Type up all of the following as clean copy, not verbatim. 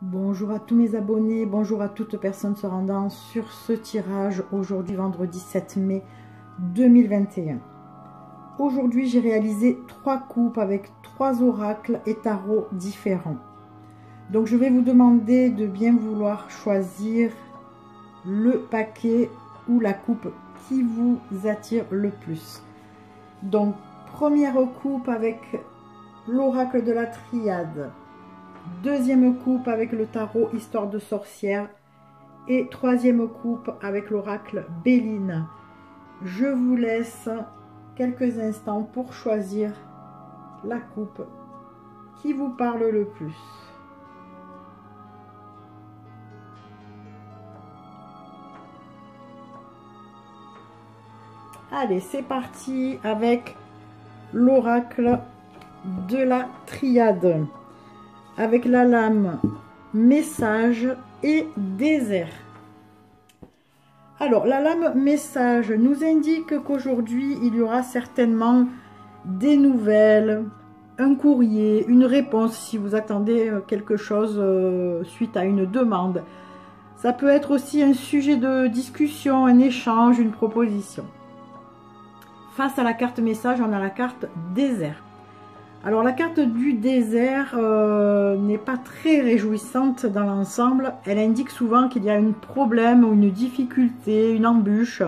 Bonjour à tous mes abonnés, bonjour à toute personne se rendant sur ce tirage aujourd'hui vendredi 7 mai 2021. Aujourd'hui j'ai réalisé 3 coupes avec 3 oracles et tarots différents. Donc je vais vous demander de bien vouloir choisir le paquet ou la coupe qui vous attire le plus. Donc première coupe avec l'oracle de la triade. Deuxième coupe avec le tarot Histoire de sorcière et troisième coupe avec l'oracle Béline. Je vous laisse quelques instants pour choisir la coupe qui vous parle le plus. Allez, c'est parti avec l'oracle de la triade. Avec la lame message et désert. Alors la lame message nous indique qu'aujourd'hui il y aura certainement des nouvelles, un courrier, une réponse si vous attendez quelque chose suite à une demande. Ça peut être aussi un sujet de discussion, un échange, une proposition. Face à la carte message, on a la carte désert. Alors la carte du désert n'est pas très réjouissante dans l'ensemble. Elle indique souvent qu'il y a un problème ou une difficulté, une embûche.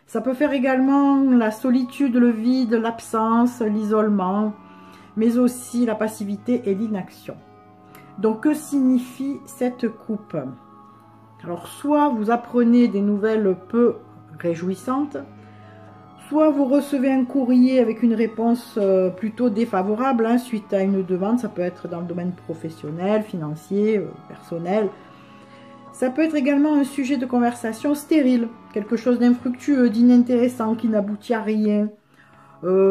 Ça peut faire également la solitude, le vide, l'absence, l'isolement, mais aussi la passivité et l'inaction. Donc que signifie cette coupe? Alors soit vous apprenez des nouvelles peu réjouissantes, soit vous recevez un courrier avec une réponse plutôt défavorable suite à une demande. Ça peut être dans le domaine professionnel, financier, personnel. Ça peut être également un sujet de conversation stérile, quelque chose d'infructueux, d'inintéressant, qui n'aboutit à rien.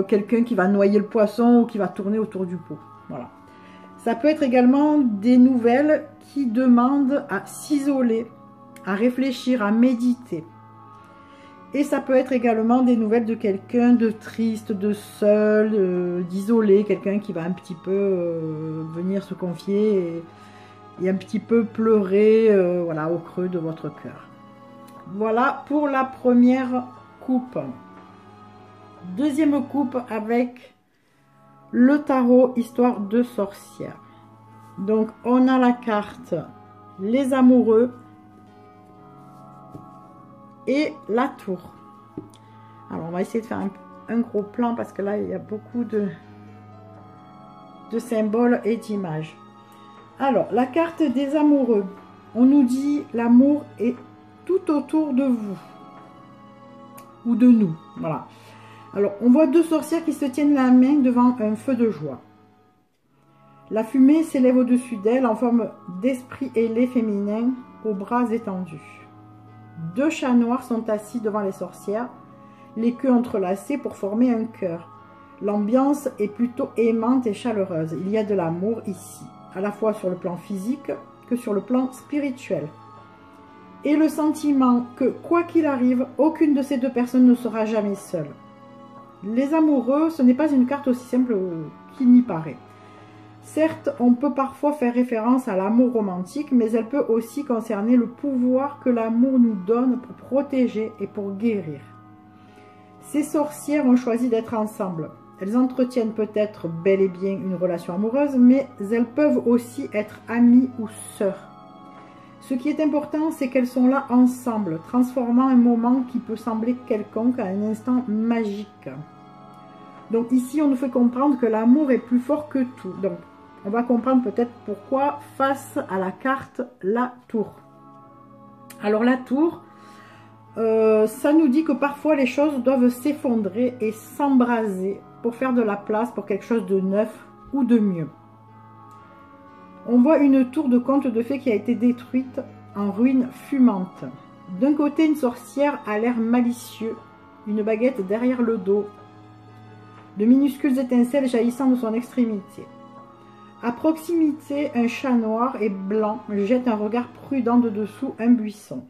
Quelqu'un qui va noyer le poisson ou qui va tourner autour du pot. Voilà. Ça peut être également des nouvelles qui demandent à s'isoler, à réfléchir, à méditer. Et ça peut être également des nouvelles de quelqu'un de triste, de seul, d'isolé, quelqu'un qui va un petit peu venir se confier et un petit peu pleurer voilà, au creux de votre cœur. Voilà pour la première coupe. Deuxième coupe avec le tarot Histoire de sorcière. Donc on a la carte les amoureux et la tour. Alors on va essayer de faire un gros plan parce que là il y a beaucoup de symboles et d'images. Alors la carte des amoureux, on nous dit l'amour est tout autour de vous ou de nous, voilà. Alors on voit deux sorcières qui se tiennent la main devant un feu de joie. La fumée s'élève au-dessus d'elles en forme d'esprit ailé féminin aux bras étendus. Deux chats noirs sont assis devant les sorcières, les queues entrelacées pour former un cœur. L'ambiance est plutôt aimante et chaleureuse. Il y a de l'amour ici, à la fois sur le plan physique que sur le plan spirituel. Et le sentiment que, quoi qu'il arrive, aucune de ces deux personnes ne sera jamais seule. Les amoureux, ce n'est pas une carte aussi simple qu'il n'y paraît. Certes, on peut parfois faire référence à l'amour romantique, mais elle peut aussi concerner le pouvoir que l'amour nous donne pour protéger et pour guérir. Ces sorcières ont choisi d'être ensemble. Elles entretiennent peut-être bel et bien une relation amoureuse, mais elles peuvent aussi être amies ou sœurs. Ce qui est important, c'est qu'elles sont là ensemble, transformant un moment qui peut sembler quelconque à un instant magique. Donc ici, on nous fait comprendre que l'amour est plus fort que tout. Donc, on va comprendre peut-être pourquoi face à la carte la tour. Alors la tour, ça nous dit que parfois les choses doivent s'effondrer et s'embraser pour faire de la place pour quelque chose de neuf ou de mieux. On voit une tour de conte de fées qui a été détruite en ruine fumante. D'un côté, une sorcière a l'air malicieux, une baguette derrière le dos, de minuscules étincelles jaillissant de son extrémité. À proximité, un chat noir et blanc jette un regard prudent de dessous un buisson.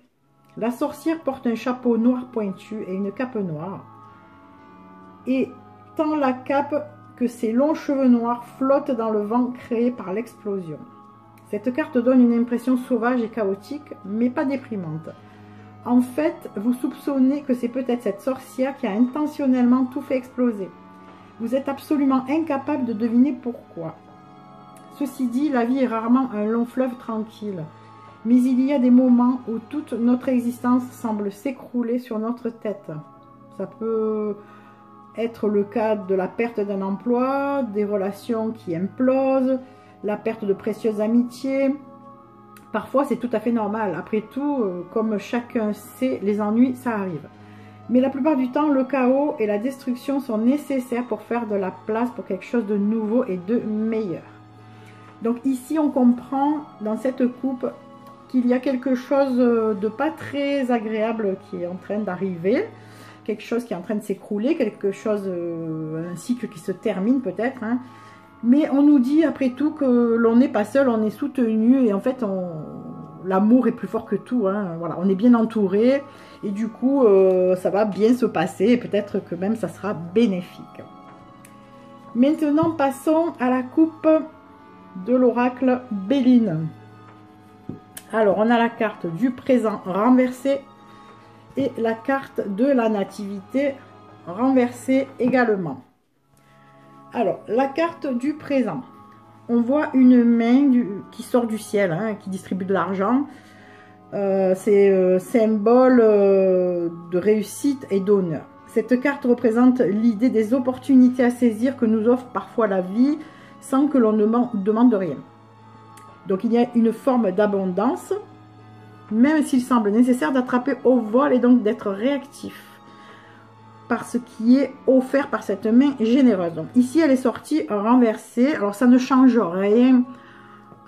La sorcière porte un chapeau noir pointu et une cape noire, et tend la cape que ses longs cheveux noirs flottent dans le vent créé par l'explosion. Cette carte donne une impression sauvage et chaotique, mais pas déprimante. En fait, vous soupçonnez que c'est peut-être cette sorcière qui a intentionnellement tout fait exploser. Vous êtes absolument incapable de deviner pourquoi. Ceci dit, la vie est rarement un long fleuve tranquille. Mais il y a des moments où toute notre existence semble s'écrouler sur notre tête. Ça peut être le cas de la perte d'un emploi, des relations qui implosent, la perte de précieuses amitiés. Parfois, c'est tout à fait normal. Après tout, comme chacun sait, les ennuis, ça arrive. Mais la plupart du temps, le chaos et la destruction sont nécessaires pour faire de la place pour quelque chose de nouveau et de meilleur. Donc ici, on comprend dans cette coupe qu'il y a quelque chose de pas très agréable qui est en train d'arriver, quelque chose qui est en train de s'écrouler, quelque chose, un cycle qui se termine peut-être, hein. Mais on nous dit après tout que l'on n'est pas seul, on est soutenu et en fait l'amour est plus fort que tout, hein. Voilà, on est bien entouré et du coup ça va bien se passer et peut-être que même ça sera bénéfique. Maintenant passons à la coupe de l'oracle Béline. Alors on a la carte du présent renversée et la carte de la nativité renversée également. Alors, la carte du présent. On voit une main qui sort du ciel, hein, qui distribue de l'argent. C'est symbole de réussite et d'honneur. Cette carte représente l'idée des opportunités à saisir que nous offre parfois la vie sans que l'on ne demande rien. Donc, il y a une forme d'abondance, même s'il semble nécessaire d'attraper au vol et donc d'être réactif par ce qui est offert par cette main généreuse. Donc ici, elle est sortie renversée. Alors, ça ne change rien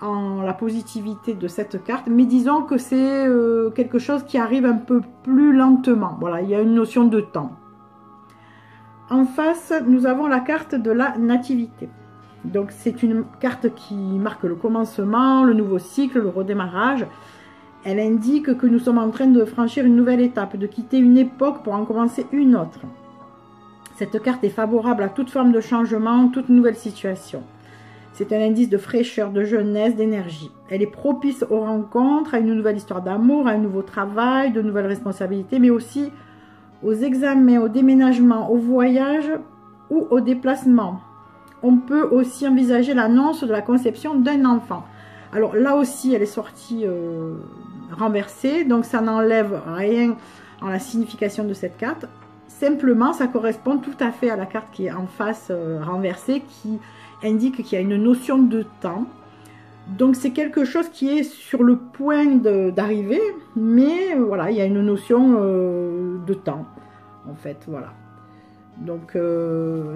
en la positivité de cette carte, mais disons que c'est quelque chose qui arrive un peu plus lentement. Voilà, il y a une notion de temps. En face, nous avons la carte de la nativité. Donc, c'est une carte qui marque le commencement, le nouveau cycle, le redémarrage. Elle indique que nous sommes en train de franchir une nouvelle étape, de quitter une époque pour en commencer une autre. Cette carte est favorable à toute forme de changement, toute nouvelle situation. C'est un indice de fraîcheur, de jeunesse, d'énergie. Elle est propice aux rencontres, à une nouvelle histoire d'amour, à un nouveau travail, de nouvelles responsabilités, mais aussi aux examens, au déménagement, au voyage ou au déplacement. On peut aussi envisager l'annonce de la conception d'un enfant. Alors là aussi, elle est sortie renversée, donc ça n'enlève rien en la signification de cette carte. Simplement, ça correspond tout à fait à la carte qui est en face renversée, qui indique qu'il y a une notion de temps. Donc c'est quelque chose qui est sur le point d'arriver, mais voilà, il y a une notion de temps, en fait, voilà. Donc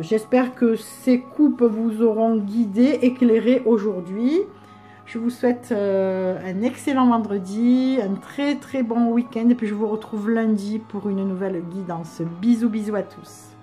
j'espère que ces coupes vous auront guidé, éclairé aujourd'hui. Je vous souhaite un excellent vendredi, un très très bon week-end et puis je vous retrouve lundi pour une nouvelle guidance. Bisous bisous à tous.